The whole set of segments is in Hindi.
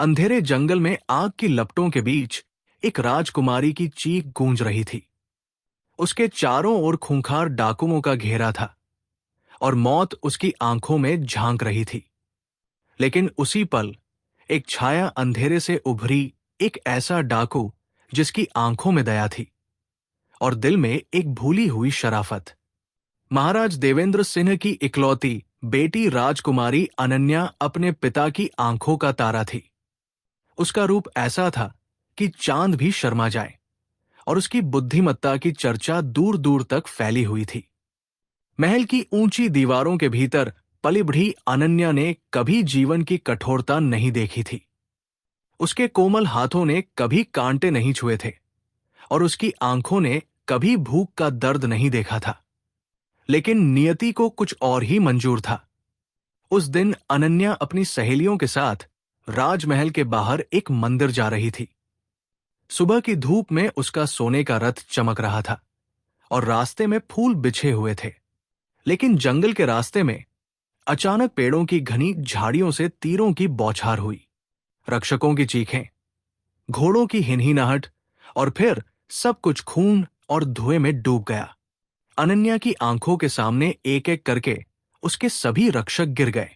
अंधेरे जंगल में आग की लपटों के बीच एक राजकुमारी की चीख गूंज रही थी। उसके चारों ओर खूंखार डाकुओं का घेरा था और मौत उसकी आंखों में झांक रही थी। लेकिन उसी पल एक छाया अंधेरे से उभरी, एक ऐसा डाकू जिसकी आंखों में दया थी और दिल में एक भूली हुई शराफत। महाराज देवेंद्र सिंह की इकलौती बेटी राजकुमारी अनन्या अपने पिता की आंखों का तारा थी। उसका रूप ऐसा था कि चांद भी शर्मा जाए और उसकी बुद्धिमत्ता की चर्चा दूर दूर तक फैली हुई थी। महल की ऊंची दीवारों के भीतर पली बढ़ी अनन्या ने कभी जीवन की कठोरता नहीं देखी थी। उसके कोमल हाथों ने कभी कांटे नहीं छुए थे और उसकी आंखों ने कभी भूख का दर्द नहीं देखा था। लेकिन नियति को कुछ और ही मंजूर था। उस दिन अनन्या अपनी सहेलियों के साथ राजमहल के बाहर एक मंदिर जा रही थी। सुबह की धूप में उसका सोने का रथ चमक रहा था और रास्ते में फूल बिछे हुए थे। लेकिन जंगल के रास्ते में अचानक पेड़ों की घनी झाड़ियों से तीरों की बौछार हुई, रक्षकों की चीखें, घोड़ों की हिनहिनाहट, और फिर सब कुछ खून और धुएं में डूब गया। अनन्या की आंखों के सामने एक एक करके उसके सभी रक्षक गिर गए।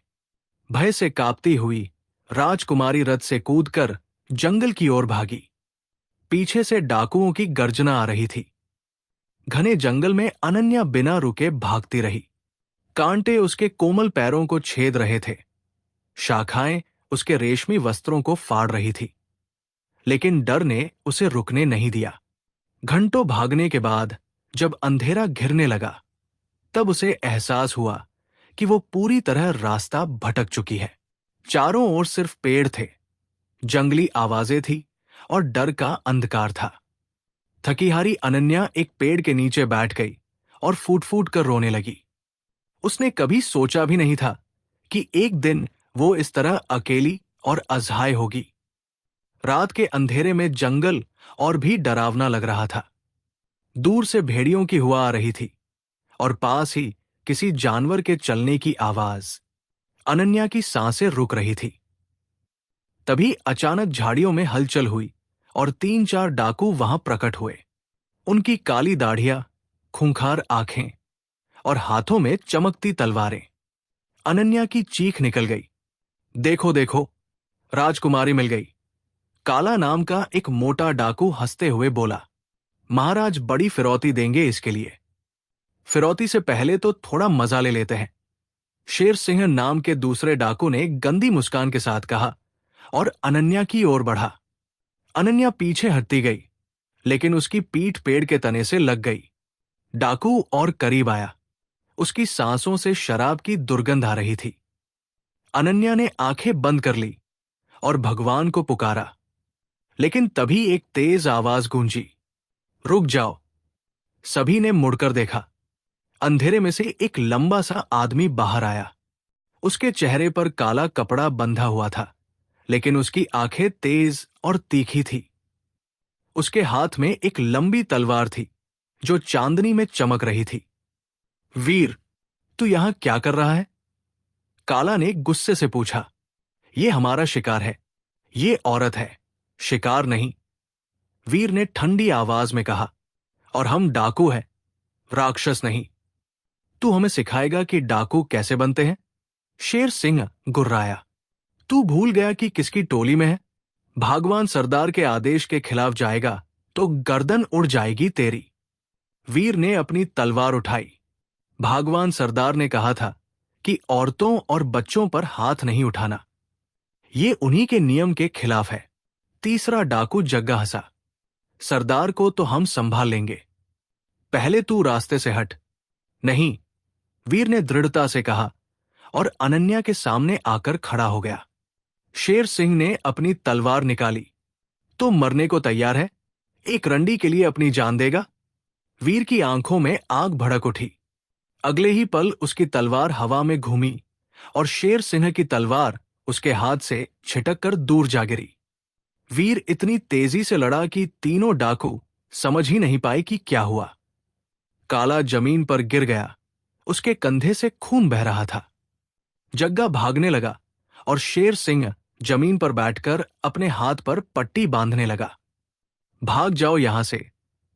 भय से कांपती हुई राजकुमारी रथ से कूदकर जंगल की ओर भागी। पीछे से डाकुओं की गर्जना आ रही थी। घने जंगल में अनन्या बिना रुके भागती रही। कांटे उसके कोमल पैरों को छेद रहे थे, शाखाएं उसके रेशमी वस्त्रों को फाड़ रही थी, लेकिन डर ने उसे रुकने नहीं दिया। घंटों भागने के बाद जब अंधेरा घिरने लगा, तब उसे एहसास हुआ कि वो पूरी तरह रास्ता भटक चुकी है। चारों ओर सिर्फ पेड़ थे, जंगली आवाजें थी और डर का अंधकार था। थकी हारी अनन्या एक पेड़ के नीचे बैठ गई और फूट फूट कर रोने लगी। उसने कभी सोचा भी नहीं था कि एक दिन वो इस तरह अकेली और असहाय होगी। रात के अंधेरे में जंगल और भी डरावना लग रहा था। दूर से भेड़ियों की हुआ आ रही थी और पास ही किसी जानवर के चलने की आवाज। अनन्या की सांसें रुक रही थी। तभी अचानक झाड़ियों में हलचल हुई और 3-4 डाकू वहां प्रकट हुए। उनकी काली दाढ़ियां, खूंखार आंखें और हाथों में चमकती तलवारें। अनन्या की चीख निकल गई, देखो देखो, राजकुमारी मिल गई। काला नाम का एक मोटा डाकू हंसते हुए बोला, महाराज बड़ी फिरौती देंगे इसके लिए। फिरौती से पहले तो थोड़ा मजा ले लेते हैं, शेर सिंह नाम के दूसरे डाकू ने गंदी मुस्कान के साथ कहा और अनन्या की ओर बढ़ा। अनन्या पीछे हटती गई, लेकिन उसकी पीठ पेड़ के तने से लग गई। डाकू और करीब आया। उसकी सांसों से शराब की दुर्गंध आ रही थी। अनन्या ने आंखें बंद कर ली और भगवान को पुकारा। लेकिन तभी एक तेज आवाज गूंजी, रुक जाओ। सभी ने मुड़कर देखा। अंधेरे में से एक लंबा सा आदमी बाहर आया। उसके चेहरे पर काला कपड़ा बंधा हुआ था, लेकिन उसकी आंखें तेज और तीखी थी। उसके हाथ में एक लंबी तलवार थी जो चांदनी में चमक रही थी। वीर, तू यहां क्या कर रहा है? काला ने गुस्से से पूछा। ये हमारा शिकार है, ये औरत है, शिकार नहीं, वीर ने ठंडी आवाज में कहा। और हम डाकू हैं, राक्षस नहीं। तू हमें सिखाएगा कि डाकू कैसे बनते हैं? शेर सिंह गुर्राया। तू भूल गया कि किसकी टोली में है? भागवान सरदार के आदेश के खिलाफ जाएगा तो गर्दन उड़ जाएगी तेरी। वीर ने अपनी तलवार उठाई। भागवान सरदार ने कहा था कि औरतों और बच्चों पर हाथ नहीं उठाना। ये उन्हीं के नियम के खिलाफ है। तीसरा डाकू जग्गा हंसा। सरदार को तो हम संभाल लेंगे, पहले तू रास्ते से हट। नहीं, वीर ने दृढ़ता से कहा और अनन्या के सामने आकर खड़ा हो गया। शेर सिंह ने अपनी तलवार निकाली। तो मरने को तैयार है? एक रंडी के लिए अपनी जान देगा? वीर की आंखों में आग भड़क उठी। अगले ही पल उसकी तलवार हवा में घूमी और शेर सिंह की तलवार उसके हाथ से छिटक कर दूर जा गिरी। वीर इतनी तेजी से लड़ा कि तीनों डाकू समझ ही नहीं पाए कि क्या हुआ। काला जमीन पर गिर गया, उसके कंधे से खून बह रहा था। जग्गा भागने लगा और शेर सिंह जमीन पर बैठकर अपने हाथ पर पट्टी बांधने लगा। भाग जाओ यहां से,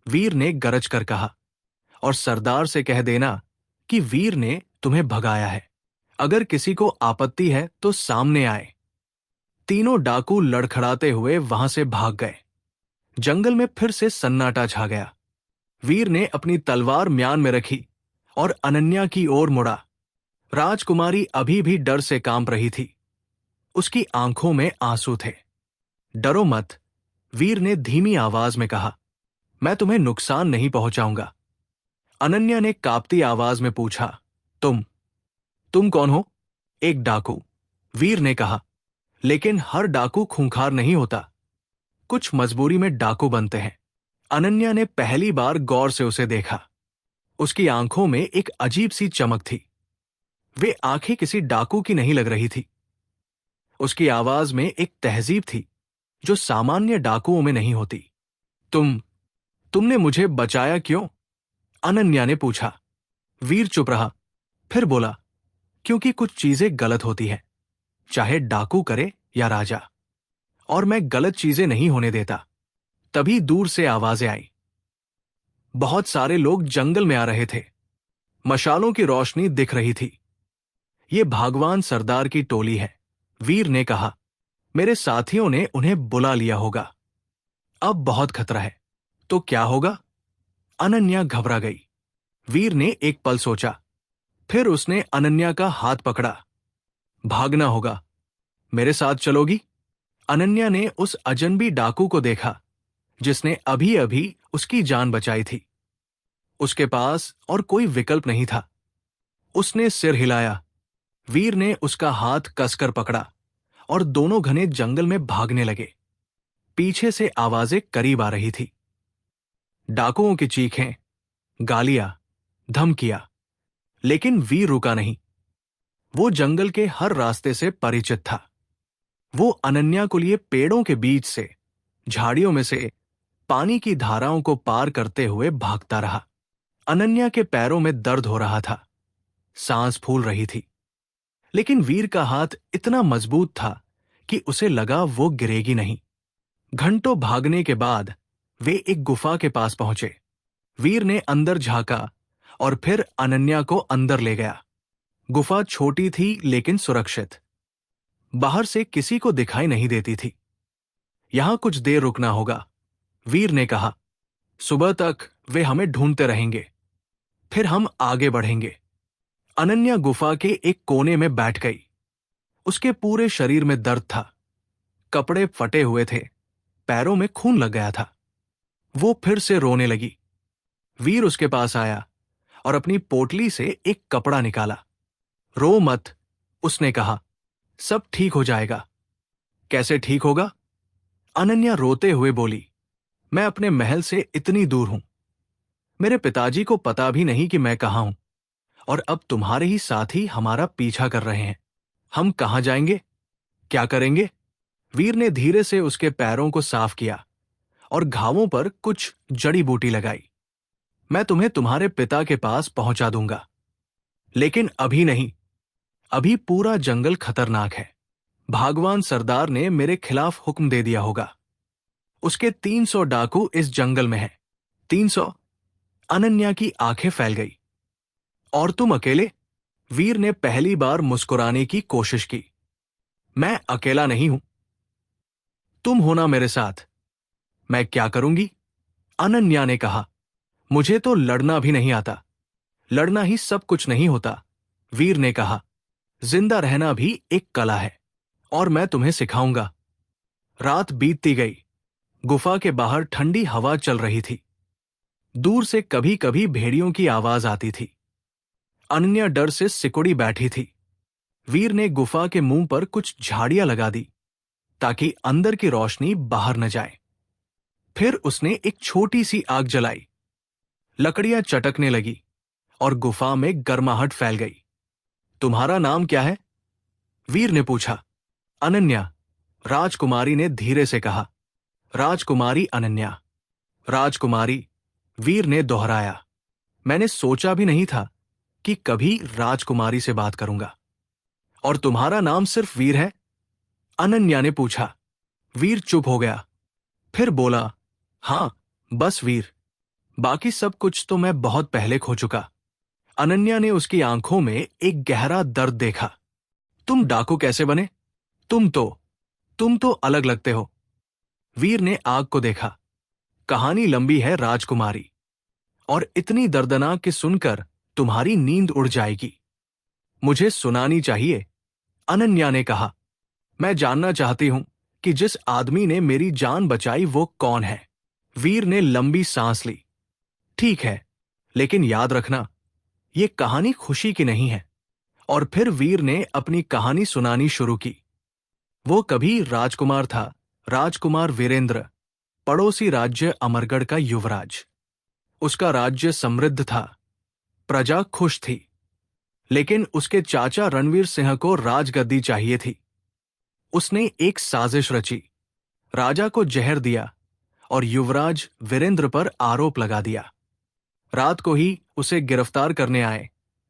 वीर ने गरज कर कहा, और सरदार से कह देना कि वीर ने तुम्हें भगाया है। अगर किसी को आपत्ति है तो सामने आए। तीनों डाकू लड़खड़ाते हुए वहां से भाग गए। जंगल में फिर से सन्नाटा छा गया। वीर ने अपनी तलवार म्यान में रखी और अनन्या की ओर मुड़ा। राजकुमारी अभी भी डर से कांप रही थी। उसकी आंखों में आंसू थे। डरो मत, वीर ने धीमी आवाज में कहा, मैं तुम्हें नुकसान नहीं पहुंचाऊंगा। अनन्या ने कांपती आवाज में पूछा, तुम कौन हो? एक डाकू, वीर ने कहा, लेकिन हर डाकू खूंखार नहीं होता। कुछ मजबूरी में डाकू बनते हैं। अनन्या ने पहली बार गौर से उसे देखा। उसकी आंखों में एक अजीब सी चमक थी। वे आंखें किसी डाकू की नहीं लग रही थी। उसकी आवाज में एक तहजीब थी जो सामान्य डाकुओं में नहीं होती। तुमने मुझे बचाया क्यों? अनन्या ने पूछा। वीर चुप रहा, फिर बोला, क्योंकि कुछ चीजें गलत होती हैं, चाहे डाकू करे या राजा, और मैं गलत चीजें नहीं होने देता। तभी दूर से आवाजें आई। बहुत सारे लोग जंगल में आ रहे थे। मशालों की रोशनी दिख रही थी। ये भागवान सरदार की टोली है, वीर ने कहा। मेरे साथियों ने उन्हें बुला लिया होगा। अब बहुत खतरा है। तो क्या होगा? अनन्या घबरा गई। वीर ने एक पल सोचा, फिर उसने अनन्या का हाथ पकड़ा। भागना होगा। मेरे साथ चलोगी? अनन्या ने उस अजनबी डाकू को देखा जिसने अभी अभी उसकी जान बचाई थी। उसके पास और कोई विकल्प नहीं था। उसने सिर हिलाया। वीर ने उसका हाथ कसकर पकड़ा और दोनों घने जंगल में भागने लगे। पीछे से आवाजें करीब आ रही थी। डाकुओं की चीखें, गालियां, धमकियां, लेकिन वीर रुका नहीं। वो जंगल के हर रास्ते से परिचित था। वो अनन्या को लिए पेड़ों के बीच से, झाड़ियों में से, पानी की धाराओं को पार करते हुए भागता रहा। अनन्या के पैरों में दर्द हो रहा था, सांस फूल रही थी, लेकिन वीर का हाथ इतना मजबूत था कि उसे लगा वो गिरेगी नहीं। घंटों भागने के बाद वे एक गुफा के पास पहुंचे। वीर ने अंदर झांका और फिर अनन्या को अंदर ले गया। गुफा छोटी थी लेकिन सुरक्षित। बाहर से किसी को दिखाई नहीं देती थी। यहां कुछ देर रुकना होगा, वीर ने कहा। सुबह तक वे हमें ढूंढते रहेंगे, फिर हम आगे बढ़ेंगे। अनन्या गुफा के एक कोने में बैठ गई। उसके पूरे शरीर में दर्द था। कपड़े फटे हुए थे, पैरों में खून लग गया था। वो फिर से रोने लगी। वीर उसके पास आया और अपनी पोटली से एक कपड़ा निकाला। रो मत, उसने कहा, सब ठीक हो जाएगा। कैसे ठीक होगा? अनन्या रोते हुए बोली, मैं अपने महल से इतनी दूर हूं। मेरे पिताजी को पता भी नहीं कि मैं कहां हूं, और अब तुम्हारे ही साथी हमारा पीछा कर रहे हैं। हम कहां जाएंगे? क्या करेंगे? वीर ने धीरे से उसके पैरों को साफ किया और घावों पर कुछ जड़ी बूटी लगाई। मैं तुम्हें तुम्हारे पिता के पास पहुंचा दूंगा, लेकिन अभी नहीं। अभी पूरा जंगल खतरनाक है। भागवान सरदार ने मेरे खिलाफ हुक्म दे दिया होगा। उसके 300 डाकू इस जंगल में हैं। 300? अनन्या की आंखें फैल गई। और तुम अकेले? वीर ने पहली बार मुस्कुराने की कोशिश की। मैं अकेला नहीं हूं। तुम होना मेरे साथ। मैं क्या करूंगी? अनन्या ने कहा, मुझे तो लड़ना भी नहीं आता। लड़ना ही सब कुछ नहीं होता, वीर ने कहा। जिंदा रहना भी एक कला है, और मैं तुम्हें सिखाऊंगा। रात बीतती गई। गुफा के बाहर ठंडी हवा चल रही थी। दूर से कभी कभी भेड़ियों की आवाज आती थी। अनन्या डर से सिकुड़ी बैठी थी। वीर ने गुफा के मुंह पर कुछ झाड़ियां लगा दी ताकि अंदर की रोशनी बाहर न जाए। फिर उसने एक छोटी सी आग जलाई। लकड़ियां चटकने लगी और गुफा में गर्माहट फैल गई। तुम्हारा नाम क्या है? वीर ने पूछा। अनन्या, राजकुमारी ने धीरे से कहा। राजकुमारी अनन्या। राजकुमारी, वीर ने दोहराया। मैंने सोचा भी नहीं था कि कभी राजकुमारी से बात करूंगा। और तुम्हारा नाम सिर्फ वीर है? अनन्या ने पूछा। वीर चुप हो गया, फिर बोला, हाँ, बस वीर, बाकी सब कुछ तो मैं बहुत पहले खो चुका। अनन्या ने उसकी आंखों में एक गहरा दर्द देखा। तुम डाकू कैसे बने? तुम तो अलग लगते हो। वीर ने आग को देखा। कहानी लंबी है राजकुमारी, और इतनी दर्दनाक कि सुनकर तुम्हारी नींद उड़ जाएगी। मुझे सुनानी चाहिए, अनन्या ने कहा। मैं जानना चाहती हूं कि जिस आदमी ने मेरी जान बचाई वो कौन है। वीर ने लंबी सांस ली। ठीक है, लेकिन याद रखना, ये कहानी खुशी की नहीं है। और फिर वीर ने अपनी कहानी सुनानी शुरू की। वो कभी राजकुमार था, राजकुमार वीरेंद्र, पड़ोसी राज्य अमरगढ़ का युवराज। उसका राज्य समृद्ध था, प्रजा खुश थी, लेकिन उसके चाचा रणवीर सिंह को राजगद्दी चाहिए थी। उसने एक साजिश रची, राजा को जहर दिया और युवराज वीरेंद्र पर आरोप लगा दिया। रात को ही उसे गिरफ्तार करने आए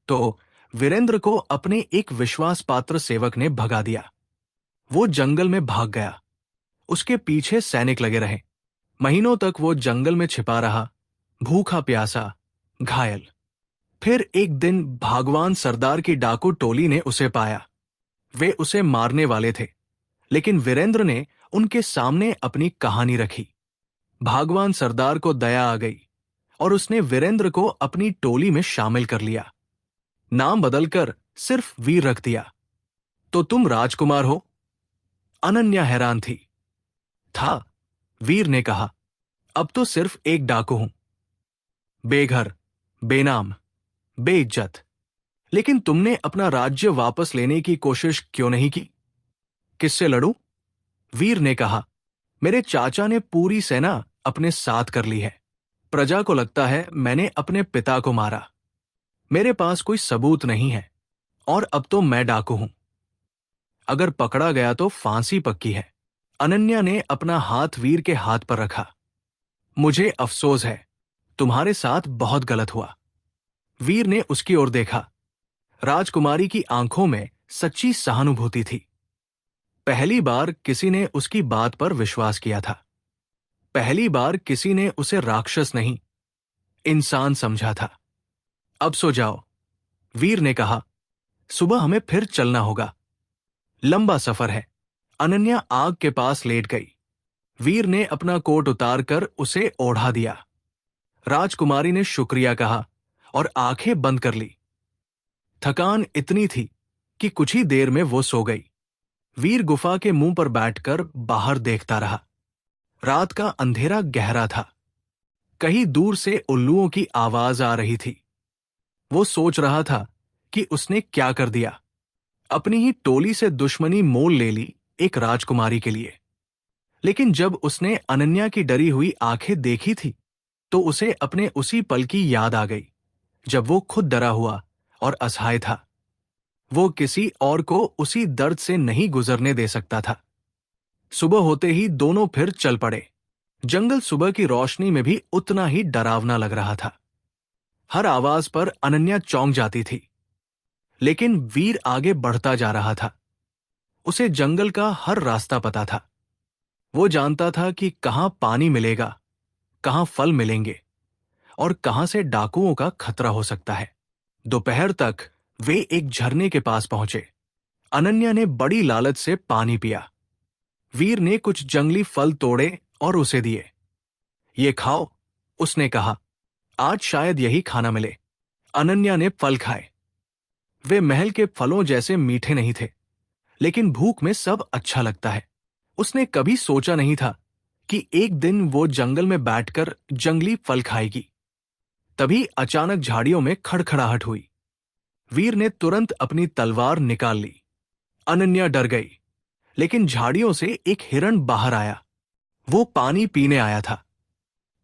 तो वीरेंद्र को अपने एक विश्वास पात्र सेवक ने भगा दिया। वो जंगल में भाग गया। उसके पीछे सैनिक लगे रहे। महीनों तक वो जंगल में छिपा रहा, भूखा प्यासा, घायल। फिर एक दिन भागवान सरदार की डाकू टोली ने उसे पाया। वे उसे मारने वाले थे, लेकिन वीरेंद्र ने उनके सामने अपनी कहानी रखी। भागवान सरदार को दया आ गई और उसने वीरेंद्र को अपनी टोली में शामिल कर लिया। नाम बदलकर सिर्फ वीर रख दिया। तो तुम राजकुमार हो? अनन्या हैरान थी। था, वीर ने कहा। अब तो सिर्फ एक डाकू हूं, बेघर, बेनाम, बेइज्जत। लेकिन तुमने अपना राज्य वापस लेने की कोशिश क्यों नहीं की? किससे लड़ूं? वीर ने कहा। मेरे चाचा ने पूरी सेना अपने साथ कर ली है। प्रजा को लगता है मैंने अपने पिता को मारा। मेरे पास कोई सबूत नहीं है, और अब तो मैं डाकू हूं। अगर पकड़ा गया तो फांसी पक्की है। अनन्या ने अपना हाथ वीर के हाथ पर रखा। मुझे अफसोस है, तुम्हारे साथ बहुत गलत हुआ। वीर ने उसकी ओर देखा। राजकुमारी की आंखों में सच्ची सहानुभूति थी। पहली बार किसी ने उसकी बात पर विश्वास किया था। पहली बार किसी ने उसे राक्षस नहीं, इंसान समझा था। अब सो जाओ, वीर ने कहा। सुबह हमें फिर चलना होगा। लंबा सफर है। अनन्या आग के पास लेट गई। वीर ने अपना कोट उतारकर उसे ओढ़ा दिया। राजकुमारी ने शुक्रिया कहा और आंखें बंद कर ली। थकान इतनी थी कि कुछ ही देर में वो सो गई। वीर गुफा के मुंह पर बैठकर बाहर देखता रहा। रात का अंधेरा गहरा था। कहीं दूर से उल्लुओं की आवाज आ रही थी। वो सोच रहा था कि उसने क्या कर दिया। अपनी ही टोली से दुश्मनी मोल ले ली एक राजकुमारी के लिए। लेकिन जब उसने अनन्या की डरी हुई आंखें देखी थी तो उसे अपने उसी पल की याद आ गई जब वो खुद डरा हुआ और असहाय था। वो किसी और को उसी दर्द से नहीं गुजरने दे सकता था। सुबह होते ही दोनों फिर चल पड़े। जंगल सुबह की रोशनी में भी उतना ही डरावना लग रहा था। हर आवाज पर अनन्या चौंक जाती थी, लेकिन वीर आगे बढ़ता जा रहा था। उसे जंगल का हर रास्ता पता था। वो जानता था कि कहां पानी मिलेगा, कहां फल मिलेंगे और कहां से डाकुओं का खतरा हो सकता है। दोपहर तक वे एक झरने के पास पहुंचे। अनन्या ने बड़ी लालच से पानी पिया। वीर ने कुछ जंगली फल तोड़े और उसे दिए। ये खाओ, उसने कहा। आज शायद यही खाना मिले। अनन्या ने फल खाए। वे महल के फलों जैसे मीठे नहीं थे, लेकिन भूख में सब अच्छा लगता है। उसने कभी सोचा नहीं था कि एक दिन वो जंगल में बैठकर जंगली फल खाएगी। तभी अचानक झाड़ियों में खड़खड़ाहट हुई। वीर ने तुरंत अपनी तलवार निकाल ली। अनन्या डर गई, लेकिन झाड़ियों से एक हिरण बाहर आया। वो पानी पीने आया था।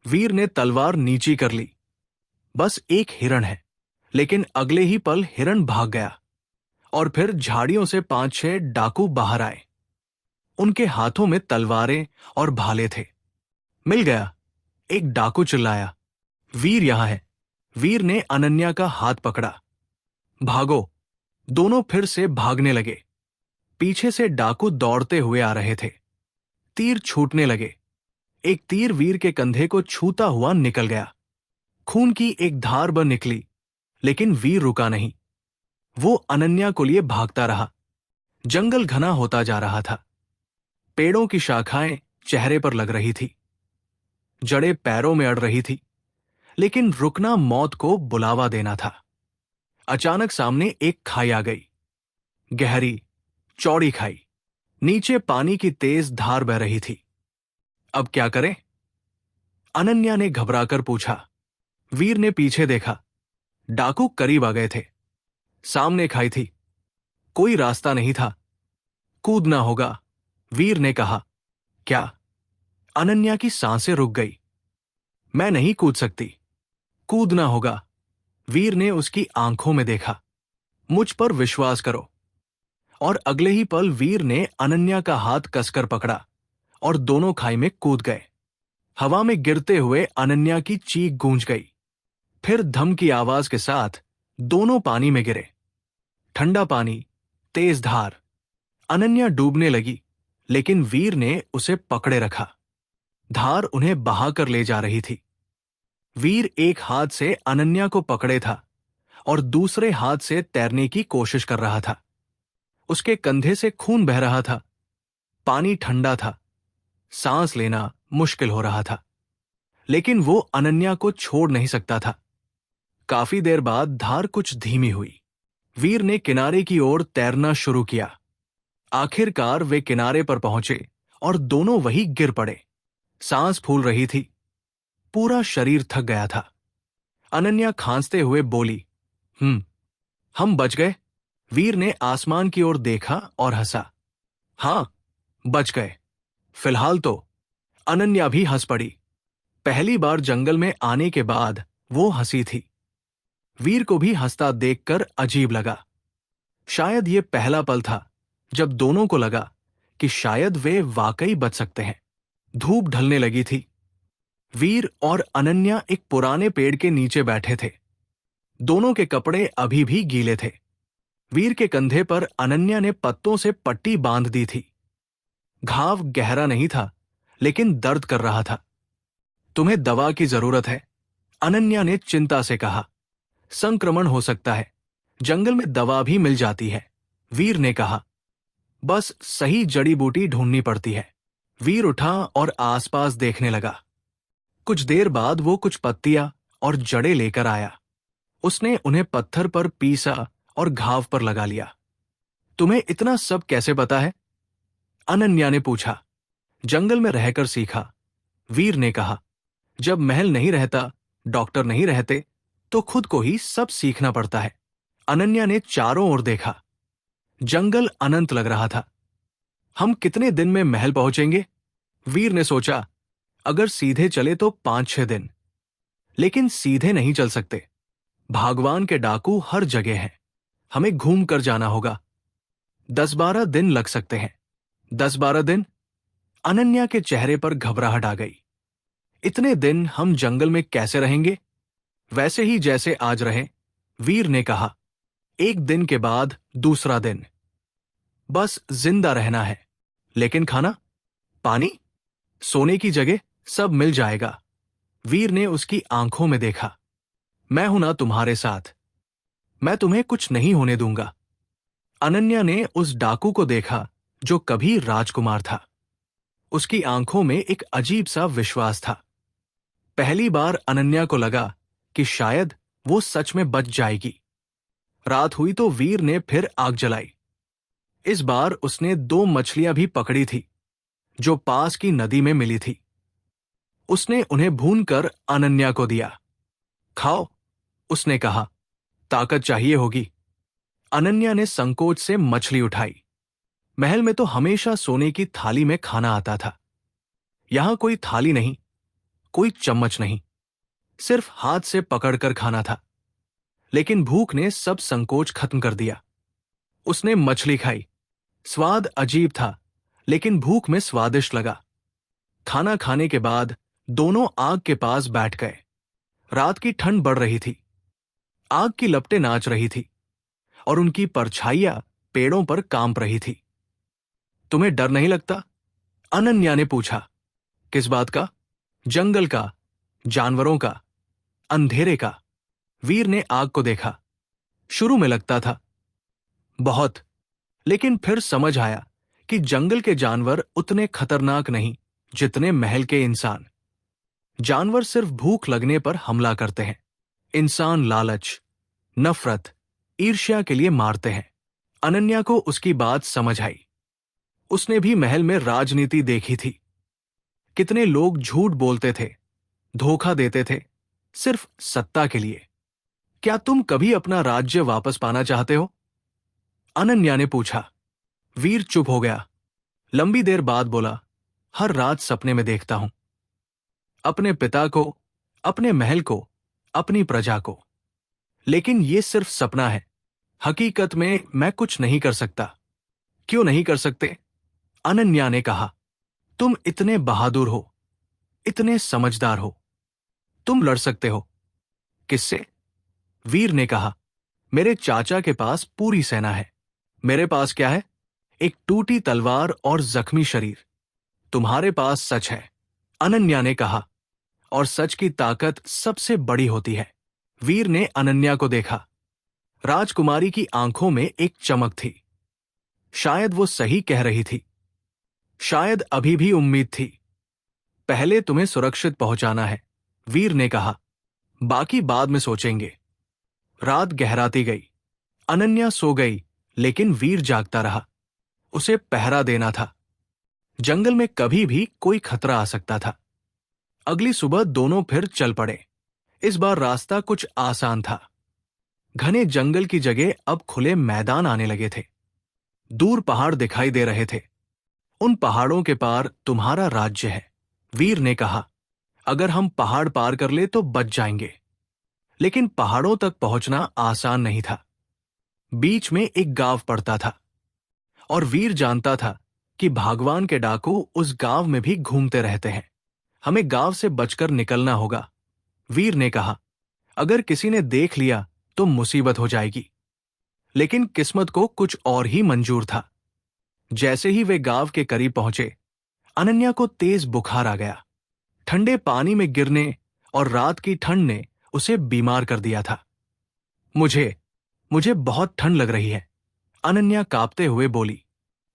वीर ने तलवार नीची कर ली। बस एक हिरण है, लेकिन अगले ही पल हिरण भाग गया और फिर झाड़ियों से 5-6 डाकू बाहर आए। उनके हाथों में तलवारें और भाले थे। मिल गया, एक डाकू चिल्लाया। वीर यहां है। वीर ने अनन्या का हाथ पकड़ा। भागो। दोनों फिर से भागने लगे। पीछे से डाकू दौड़ते हुए आ रहे थे। तीर छूटने लगे। एक तीर वीर के कंधे को छूता हुआ निकल गया। खून की एक धार बन निकली, लेकिन वीर रुका नहीं। वो अनन्या को लिए भागता रहा। जंगल घना होता जा रहा था। पेड़ों की शाखाएं चेहरे पर लग रही थी, जड़ें पैरों में अड़ रही थी, लेकिन रुकना मौत को बुलावा देना था। अचानक सामने एक खाई आ गई। गहरी, चौड़ी खाई। नीचे पानी की तेज धार बह रही थी। अब क्या करें? अनन्या ने घबराकर पूछा। वीर ने पीछे देखा। डाकू करीब आ गए थे। सामने खाई थी। कोई रास्ता नहीं था। कूदना होगा, वीर ने कहा। क्या? अनन्या की सांसें रुक गई। मैं नहीं कूद सकती। कूदना होगा, वीर ने उसकी आंखों में देखा। मुझ पर विश्वास करो। और अगले ही पल वीर ने अनन्या का हाथ कसकर पकड़ा और दोनों खाई में कूद गए। हवा में गिरते हुए अनन्या की चीख गूंज गई। फिर धम की आवाज के साथ दोनों पानी में गिरे। ठंडा पानी, तेज धार। अनन्या डूबने लगी, लेकिन वीर ने उसे पकड़े रखा। धार उन्हें बहाकर ले जा रही थी। वीर एक हाथ से अनन्या को पकड़े था और दूसरे हाथ से तैरने की कोशिश कर रहा था। उसके कंधे से खून बह रहा था। पानी ठंडा था। सांस लेना मुश्किल हो रहा था, लेकिन वो अनन्या को छोड़ नहीं सकता था। काफी देर बाद धार कुछ धीमी हुई। वीर ने किनारे की ओर तैरना शुरू किया। आखिरकार वे किनारे पर पहुंचे और दोनों वहीं गिर पड़े। सांस फूल रही थी। पूरा शरीर थक गया था। अनन्या खांसते हुए बोली, हम बच गए। वीर ने आसमान की ओर देखा और हंसा। हां, बच गए। फिलहाल तो। अनन्या भी हंस पड़ी। पहली बार जंगल में आने के बाद वो हंसी थी। वीर को भी हंसता देखकर अजीब लगा। शायद ये पहला पल था जब दोनों को लगा कि शायद वे वाकई बच सकते हैं। धूप ढलने लगी थी। वीर और अनन्या एक पुराने पेड़ के नीचे बैठे थे। दोनों के कपड़े अभी भी गीले थे। वीर के कंधे पर अनन्या ने पत्तों से पट्टी बांध दी थी। घाव गहरा नहीं था, लेकिन दर्द कर रहा था। तुम्हें दवा की जरूरत है, अनन्या ने चिंता से कहा। संक्रमण हो सकता है। जंगल में दवा भी मिल जाती है, वीर ने कहा। बस सही जड़ी बूटी ढूंढनी पड़ती है। वीर उठा और आसपास देखने लगा। कुछ देर बाद वो कुछ पत्तियां और जड़ें लेकर आया। उसने उन्हें पत्थर पर पीसा और घाव पर लगा लिया। तुम्हें इतना सब कैसे पता है? अनन्या ने पूछा। जंगल में रहकर सीखा, वीर ने कहा। जब महल नहीं रहता, डॉक्टर नहीं रहते, तो खुद को ही सब सीखना पड़ता है। अनन्या ने चारों ओर देखा। जंगल अनंत लग रहा था। हम कितने दिन में महल पहुंचेंगे? वीर ने सोचा। अगर सीधे चले तो 5-6 दिन, लेकिन सीधे नहीं चल सकते। भागवान के डाकू हर जगह हैं। हमें घूम कर जाना होगा। 10-12 दिन लग सकते हैं। 10-12 दिन? अनन्या के चेहरे पर घबराहट आ गई। इतने दिन हम जंगल में कैसे रहेंगे? वैसे ही जैसे आज रहे, वीर ने कहा। एक दिन के बाद दूसरा दिन। बस जिंदा रहना है। लेकिन खाना, पानी, सोने की जगह सब मिल जाएगा। वीर ने उसकी आंखों में देखा। मैं हूं ना तुम्हारे साथ। मैं तुम्हें कुछ नहीं होने दूंगा। अनन्या ने उस डाकू को देखा जो कभी राजकुमार था। उसकी आंखों में एक अजीब सा विश्वास था। पहली बार अनन्या को लगा कि शायद वो सच में बच जाएगी। रात हुई तो वीर ने फिर आग जलाई। इस बार उसने 2 मछलियां भी पकड़ी थी, जो पास की नदी में मिली थी। उसने उन्हें भूनकर अनन्या को दिया। खाओ, उसने कहा। ताकत चाहिए होगी। अनन्या ने संकोच से मछली उठाई। महल में तो हमेशा सोने की थाली में खाना आता था। यहां कोई थाली नहीं, कोई चम्मच नहीं, सिर्फ हाथ से पकड़कर खाना था। लेकिन भूख ने सब संकोच खत्म कर दिया। उसने मछली खाई। स्वाद अजीब था, लेकिन भूख में स्वादिष्ट लगा। खाना खाने के बाद दोनों आग के पास बैठ गए। रात की ठंड बढ़ रही थी। आग की लपटें नाच रही थी और उनकी परछाइयां पेड़ों पर कांप रही थी। तुम्हें डर नहीं लगता? अनन्या ने पूछा। किस बात का? जंगल का, जानवरों का, अंधेरे का। वीर ने आग को देखा। शुरू में लगता था, बहुत, लेकिन फिर समझ आया कि जंगल के जानवर उतने खतरनाक नहीं जितने महल के इंसान। जानवर सिर्फ भूख लगने पर हमला करते हैं, इंसान लालच, नफरत, ईर्ष्या के लिए मारते हैं। अनन्या को उसकी बात समझ आई। उसने भी महल में राजनीति देखी थी। कितने लोग झूठ बोलते थे, धोखा देते थे, सिर्फ सत्ता के लिए। क्या तुम कभी अपना राज्य वापस पाना चाहते हो? अनन्या ने पूछा। वीर चुप हो गया। लंबी देर बाद बोला, हर रात सपने में देखता हूं, अपने पिता को, अपने महल को, अपनी प्रजा को। लेकिन यह सिर्फ सपना है। हकीकत में मैं कुछ नहीं कर सकता। क्यों नहीं कर सकते? अनन्या ने कहा। तुम इतने बहादुर हो, इतने समझदार हो, तुम लड़ सकते हो। किससे? वीर ने कहा। मेरे चाचा के पास पूरी सेना है। मेरे पास क्या है? एक टूटी तलवार और जख्मी शरीर। तुम्हारे पास सच है, अनन्या ने कहा, और सच की ताकत सबसे बड़ी होती है। वीर ने अनन्या को देखा। राजकुमारी की आंखों में एक चमक थी। शायद वो सही कह रही थी। शायद अभी भी उम्मीद थी। पहले तुम्हें सुरक्षित पहुंचाना है, वीर ने कहा। बाकी बाद में सोचेंगे। रात गहराती गई। अनन्या सो गई, लेकिन वीर जागता रहा। उसे पहरा देना था। जंगल में कभी भी कोई खतरा आ सकता था। अगली सुबह दोनों फिर चल पड़े। इस बार रास्ता कुछ आसान था। घने जंगल की जगह अब खुले मैदान आने लगे थे। दूर पहाड़ दिखाई दे रहे थे। उन पहाड़ों के पार तुम्हारा राज्य है, वीर ने कहा। अगर हम पहाड़ पार कर ले तो बच जाएंगे। लेकिन पहाड़ों तक पहुंचना आसान नहीं था। बीच में एक गांव पड़ता था, और वीर जानता था कि भगवान के डाकू उस गांव में भी घूमते रहते हैं। हमें गांव से बचकर निकलना होगा, वीर ने कहा। अगर किसी ने देख लिया तो मुसीबत हो जाएगी। लेकिन किस्मत को कुछ और ही मंजूर था। जैसे ही वे गांव के करीब पहुंचे, अनन्या को तेज बुखार आ गया। ठंडे पानी में गिरने और रात की ठंड ने उसे बीमार कर दिया था। मुझे मुझे बहुत ठंड लग रही है, अनन्या कांपते हुए बोली।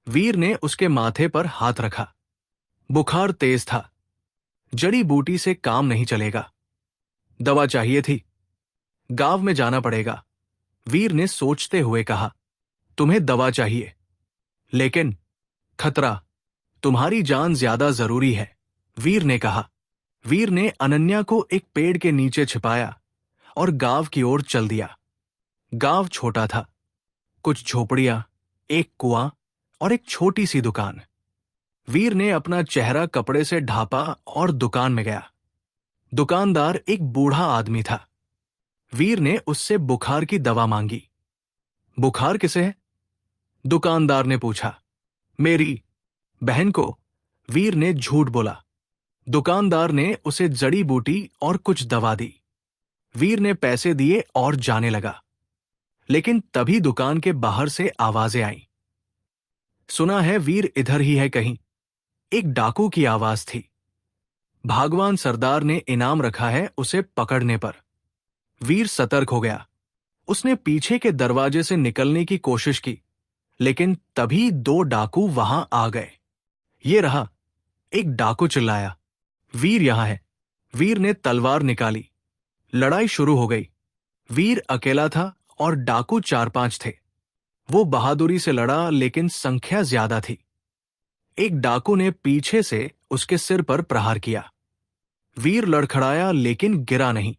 वीर ने उसके माथे पर हाथ रखा। बुखार तेज था। जड़ी बूटी से काम नहीं चलेगा। दवा चाहिए थी। गांव में जाना पड़ेगा, वीर ने सोचते हुए कहा। तुम्हें दवा चाहिए, लेकिन खतरा, तुम्हारी जान ज्यादा जरूरी है, वीर ने कहा। वीर ने अनन्या को एक पेड़ के नीचे छिपाया और गांव की ओर चल दिया। गांव छोटा था। कुछ झोपड़ियां, एक कुआं और एक छोटी सी दुकान। वीर ने अपना चेहरा कपड़े से ढांपा और दुकान में गया। दुकानदार एक बूढ़ा आदमी था। वीर ने उससे बुखार की दवा मांगी। बुखार किसे है? दुकानदार ने पूछा। मेरी बहन को, वीर ने झूठ बोला। दुकानदार ने उसे जड़ी बूटी और कुछ दवा दी। वीर ने पैसे दिए और जाने लगा। लेकिन तभी दुकान के बाहर से आवाजें आईं। सुना है वीर इधर ही है कहीं, एक डाकू की आवाज थी। भागवान सरदार ने इनाम रखा है उसे पकड़ने पर। वीर सतर्क हो गया। उसने पीछे के दरवाजे से निकलने की कोशिश की, लेकिन तभी दो डाकू वहां आ गए। ये रहा, एक डाकू चिल्लाया। वीर यहां है। वीर ने तलवार निकाली। लड़ाई शुरू हो गई। वीर अकेला था और डाकू 4-5 थे। वो बहादुरी से लड़ा, लेकिन संख्या ज्यादा थी। एक डाकू ने पीछे से उसके सिर पर प्रहार किया। वीर लड़खड़ाया, लेकिन गिरा नहीं।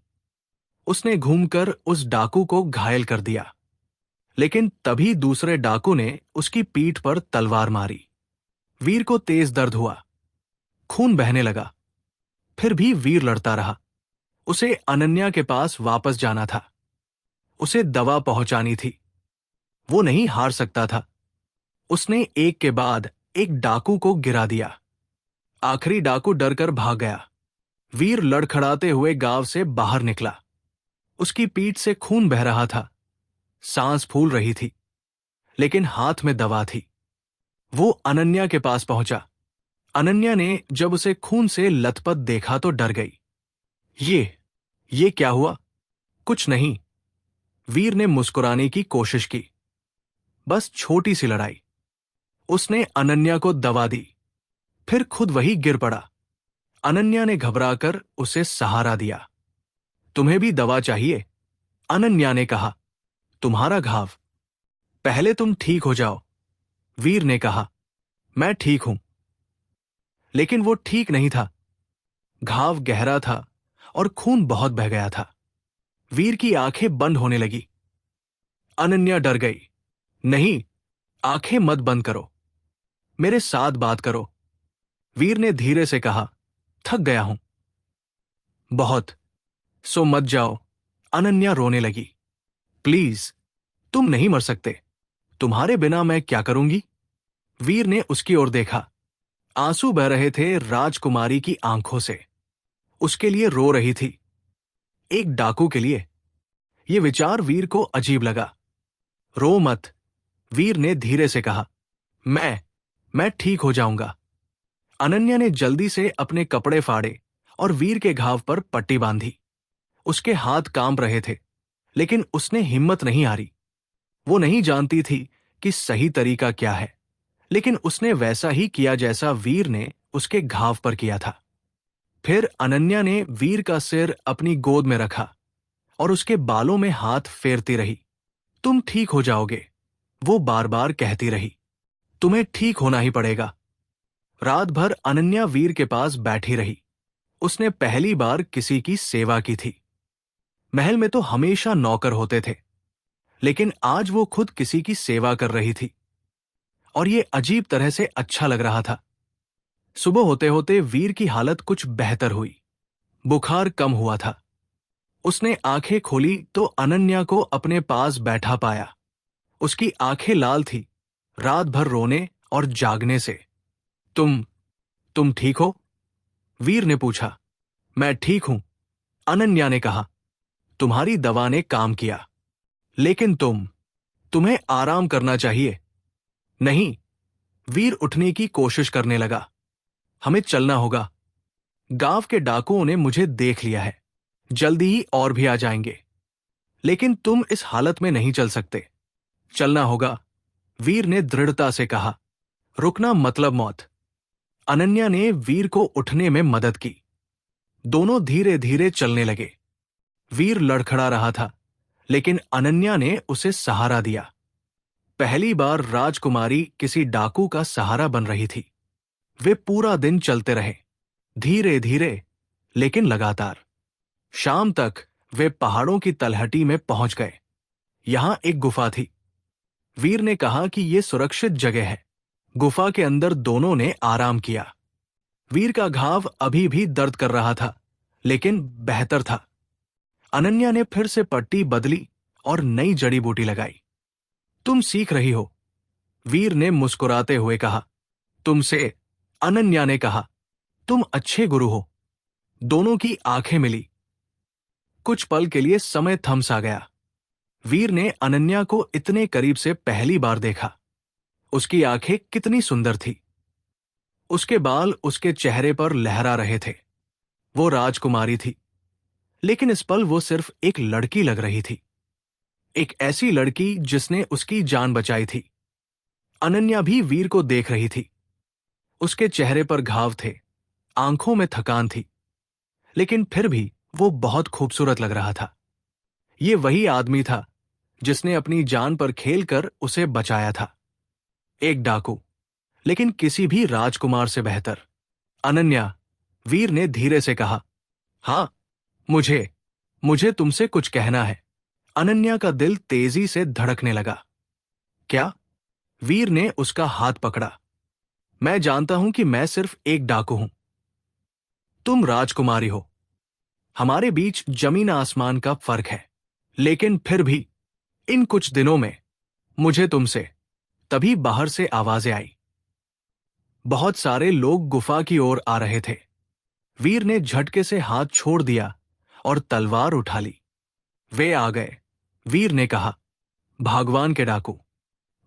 उसने घूमकर उस डाकू को घायल कर दिया। लेकिन तभी दूसरे डाकू ने उसकी पीठ पर तलवार मारी। वीर को तेज दर्द हुआ। खून बहने लगा। फिर भी वीर लड़ता रहा। उसे अनन्या के पास वापस जाना था। उसे दवा पहुंचानी थी। वो नहीं हार सकता था। उसने एक के बाद एक डाकू को गिरा दिया। आखिरी डाकू डरकर भाग गया। वीर लड़खड़ाते हुए गांव से बाहर निकला। उसकी पीठ से खून बह रहा था। सांस फूल रही थी, लेकिन हाथ में दवा थी। वो अनन्या के पास पहुंचा। अनन्या ने जब उसे खून से लथपथ देखा तो डर गई। ये क्या हुआ? कुछ नहीं। वीर ने मुस्कुराने की कोशिश की। बस छोटी सी लड़ाई। उसने अनन्या को दवा दी, फिर खुद वही गिर पड़ा। अनन्या ने घबराकर उसे सहारा दिया। तुम्हें भी दवा चाहिए? अनन्या ने कहा। तुम्हारा घाव। पहले तुम ठीक हो जाओ। वीर ने कहा। मैं ठीक हूं। लेकिन वो ठीक नहीं था। घाव गहरा था और खून बहुत बह गया था। वीर की आंखें बंद होने लगी। अनन्या डर गई। नहीं, आंखें मत बंद करो, मेरे साथ बात करो। वीर ने धीरे से कहा। थक गया हूं बहुत, सो मत जाओ। अनन्या रोने लगी। प्लीज, तुम नहीं मर सकते। तुम्हारे बिना मैं क्या करूंगी? वीर ने उसकी ओर देखा। आंसू बह रहे थे राजकुमारी की आंखों से। उसके लिए रो रही थी। एक डाकू के लिए। यह विचार वीर को अजीब लगा। रो मत, वीर ने धीरे से कहा। मैं ठीक हो जाऊंगा। अनन्या ने जल्दी से अपने कपड़े फाड़े और वीर के घाव पर पट्टी बांधी। उसके हाथ कांप रहे थे, लेकिन उसने हिम्मत नहीं हारी। वो नहीं जानती थी कि सही तरीका क्या है, लेकिन उसने वैसा ही किया जैसा वीर ने उसके घाव पर किया था। फिर अनन्या ने वीर का सिर अपनी गोद में रखा और उसके बालों में हाथ फेरती रही। तुम ठीक हो जाओगे, वो बार बार कहती रही। तुम्हें ठीक होना ही पड़ेगा। रात भर अनन्या वीर के पास बैठी रही। उसने पहली बार किसी की सेवा की थी। महल में तो हमेशा नौकर होते थे, लेकिन आज वो खुद किसी की सेवा कर रही थी, और ये अजीब तरह से अच्छा लग रहा था। सुबह होते होते वीर की हालत कुछ बेहतर हुई। बुखार कम हुआ था। उसने आंखें खोली तो अनन्या को अपने पास बैठा पाया। उसकी आंखें लाल थी, रात भर रोने और जागने से। तुम तुम ठीक हो? वीर ने पूछा। मैं ठीक हूं, अनन्या ने कहा। तुम्हारी दवा ने काम किया, लेकिन तुम्हें आराम करना चाहिए। नहीं, वीर उठने की कोशिश करने लगा। हमें चलना होगा। गांव के डाकुओं ने मुझे देख लिया है। जल्दी ही और भी आ जाएंगे। लेकिन तुम इस हालत में नहीं चल सकते। चलना होगा, वीर ने दृढ़ता से कहा। रुकना मतलब मौत। अनन्या ने वीर को उठने में मदद की। दोनों धीरे धीरे चलने लगे। वीर लड़खड़ा रहा था, लेकिन अनन्या ने उसे सहारा दिया। पहली बार राजकुमारी किसी डाकू का सहारा बन रही थी। वे पूरा दिन चलते रहे, धीरे धीरे लेकिन लगातार। शाम तक वे पहाड़ों की तलहटी में पहुंच गए। यहां एक गुफा थी। वीर ने कहा कि यह सुरक्षित जगह है। गुफा के अंदर दोनों ने आराम किया। वीर का घाव अभी भी दर्द कर रहा था, लेकिन बेहतर था। अनन्या ने फिर से पट्टी बदली और नई जड़ी बूटी लगाई। तुम सीख रही हो, वीर ने मुस्कुराते हुए कहा। तुमसे, अनन्या ने कहा। तुम अच्छे गुरु हो। दोनों की आंखें मिली। कुछ पल के लिए समय थम सा गया। वीर ने अनन्या को इतने करीब से पहली बार देखा। उसकी आंखें कितनी सुंदर थी। उसके बाल उसके चेहरे पर लहरा रहे थे। वो राजकुमारी थी, लेकिन इस पल वो सिर्फ एक लड़की लग रही थी। एक ऐसी लड़की जिसने उसकी जान बचाई थी। अनन्या भी वीर को देख रही थी। उसके चेहरे पर घाव थे, आंखों में थकान थी, लेकिन फिर भी वो बहुत खूबसूरत लग रहा था। ये वही आदमी था जिसने अपनी जान पर खेलकर उसे बचाया था। एक डाकू, लेकिन किसी भी राजकुमार से बेहतर। अनन्या, वीर ने धीरे से कहा। हां, मुझे मुझे तुमसे कुछ कहना है। अनन्या का दिल तेजी से धड़कने लगा। क्या? वीर ने उसका हाथ पकड़ा। मैं जानता हूं कि मैं सिर्फ एक डाकू हूं। तुम राजकुमारी हो। हमारे बीच जमीन आसमान का फर्क है, लेकिन फिर भी इन कुछ दिनों में मुझे तुमसे। तभी बाहर से आवाजें आई। बहुत सारे लोग गुफा की ओर आ रहे थे। वीर ने झटके से हाथ छोड़ दिया और तलवार उठा ली। वे आ गए, वीर ने कहा। भगवान के डाकू।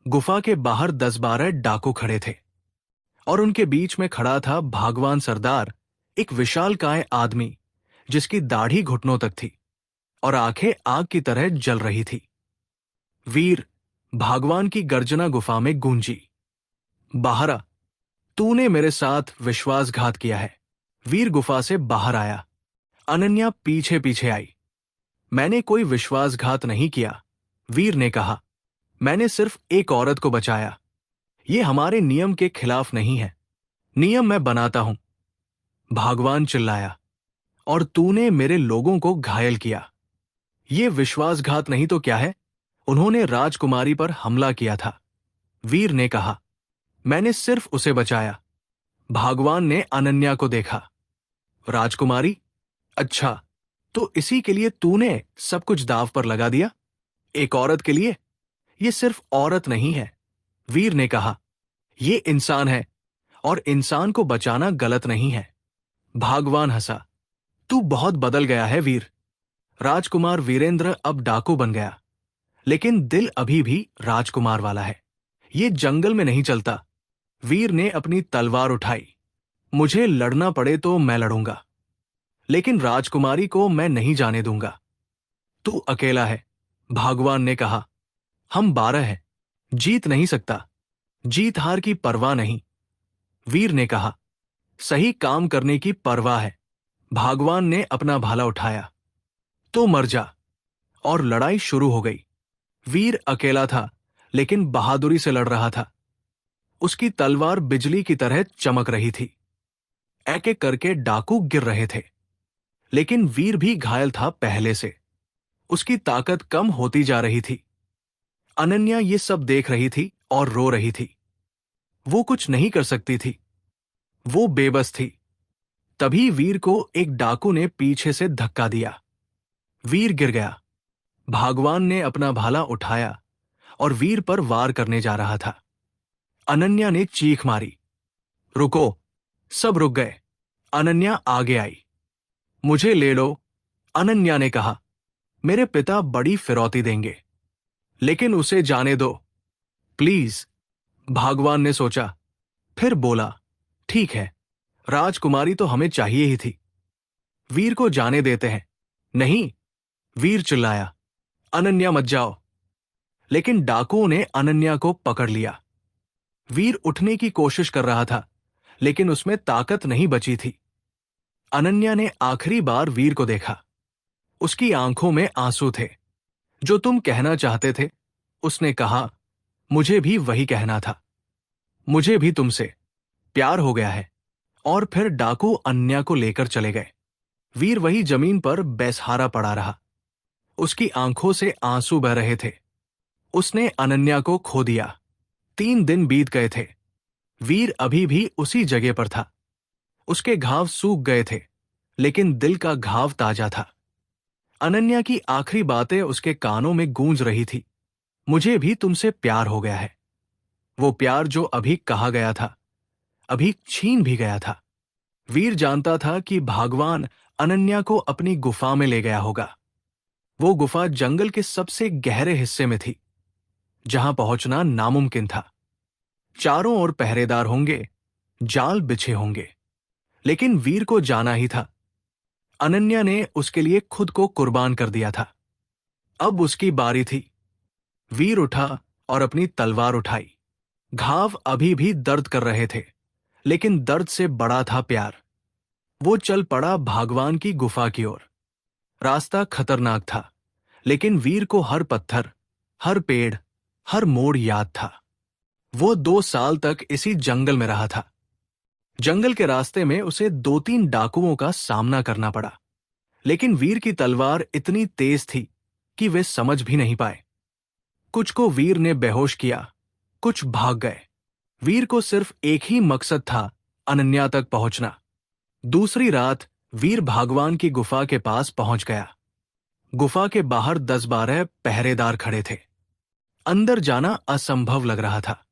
गुफा के बाहर 10-12 डाकू खड़े थे और उनके बीच में खड़ा था भागवान सरदार, एक विशालकाय आदमी जिसकी दाढ़ी घुटनों तक थी और आंखें आग की तरह जल रही थी। वीर, भागवान की गर्जना गुफा में गूंजी। बाहर आ, तूने मेरे साथ विश्वासघात किया है। वीर गुफा से बाहर आया। अनन्या पीछे पीछे आई। मैंने कोई विश्वासघात नहीं किया, वीर ने कहा। मैंने सिर्फ एक औरत को बचाया। ये हमारे नियम के खिलाफ नहीं है। नियम मैं बनाता हूं। भागवान चिल्लाया। और तूने मेरे लोगों को घायल किया। ये विश्वासघात नहीं तो क्या है? उन्होंने राजकुमारी पर हमला किया था, वीर ने कहा। मैंने सिर्फ उसे बचाया। भागवान ने अनन्या को देखा। राजकुमारी? अच्छा, तो इसी के लिए तूने सब कुछ दांव पर लगा दिया? एक औरत के लिए? ये सिर्फ औरत नहीं है, वीर ने कहा। ये इंसान है और इंसान को बचाना गलत नहीं है। भागवान हंसा। तू बहुत बदल गया है वीर। राजकुमार वीरेंद्र अब डाकू बन गया, लेकिन दिल अभी भी राजकुमार वाला है। ये जंगल में नहीं चलता। वीर ने अपनी तलवार उठाई। मुझे लड़ना पड़े तो मैं लड़ूंगा, लेकिन राजकुमारी को मैं नहीं जाने दूंगा। तू अकेला है, भागवान ने कहा। हम 12 हैं। जीत नहीं सकता। जीत हार की परवाह नहीं, वीर ने कहा। सही काम करने की परवाह है। भागवान ने अपना भाला उठाया। तो मर जा। और लड़ाई शुरू हो गई। वीर अकेला था, लेकिन बहादुरी से लड़ रहा था। उसकी तलवार बिजली की तरह चमक रही थी। एक एक करके डाकू गिर रहे थे, लेकिन वीर भी घायल था पहले से। उसकी ताकत कम होती जा रही थी। अनन्या ये सब देख रही थी और रो रही थी। वो कुछ नहीं कर सकती थी। वो बेबस थी। तभी वीर को एक डाकू ने पीछे से धक्का दिया। वीर गिर गया। भागवान ने अपना भाला उठाया और वीर पर वार करने जा रहा था। अनन्या ने चीख मारी। रुको! सब रुक गए। अनन्या आगे आई। मुझे ले लो, अनन्या ने कहा। मेरे पिता बड़ी फिरौती देंगे, लेकिन उसे जाने दो, प्लीज। भागवान ने सोचा, फिर बोला, ठीक है, राजकुमारी तो हमें चाहिए ही थी। वीर को जाने देते हैं। नहीं, वीर चिल्लाया। अनन्या मत जाओ। लेकिन डाकुओं ने अनन्या को पकड़ लिया। वीर उठने की कोशिश कर रहा था, लेकिन उसमें ताकत नहीं बची थी। अनन्या ने आखिरी बार वीर को देखा। उसकी आंखों में आंसू थे। जो तुम कहना चाहते थे, उसने कहा। मुझे भी वही कहना था। मुझे भी तुमसे प्यार हो गया है। और फिर डाकू अनन्या को लेकर चले गए। वीर वही जमीन पर बेसहारा पड़ा रहा। उसकी आंखों से आंसू बह रहे थे। उसने अनन्या को खो दिया। 3 दिन बीत गए थे। वीर अभी भी उसी जगह पर था। उसके घाव सूख गए थे, लेकिन दिल का घाव ताजा था। अनन्या की आखिरी बातें उसके कानों में गूंज रही थी। मुझे भी तुमसे प्यार हो गया है। वो प्यार जो अभी कहा गया था, अभी छीन भी गया था। वीर जानता था कि भगवान अनन्या को अपनी गुफा में ले गया होगा। वो गुफा जंगल के सबसे गहरे हिस्से में थी, जहां पहुंचना नामुमकिन था। चारों ओर पहरेदार होंगे, जाल बिछे होंगे, लेकिन वीर को जाना ही था। अनन्या ने उसके लिए खुद को कुर्बान कर दिया था। अब उसकी बारी थी। वीर उठा और अपनी तलवार उठाई। घाव अभी भी दर्द कर रहे थे, लेकिन दर्द से बड़ा था प्यार। वो चल पड़ा भगवान की गुफा की ओर। रास्ता खतरनाक था, लेकिन वीर को हर पत्थर, हर पेड़, हर मोड़ याद था। वो 2 साल तक इसी जंगल में रहा था। जंगल के रास्ते में उसे 2-3 डाकुओं का सामना करना पड़ा, लेकिन वीर की तलवार इतनी तेज थी कि वे समझ भी नहीं पाए। कुछ को वीर ने बेहोश किया, कुछ भाग गए। वीर को सिर्फ एक ही मकसद था, अनन्या तक पहुंचना। दूसरी रात वीर भगवान की गुफा के पास पहुंच गया। गुफा के बाहर 10-12 पहरेदार खड़े थे। अंदर जाना असंभव लग रहा था,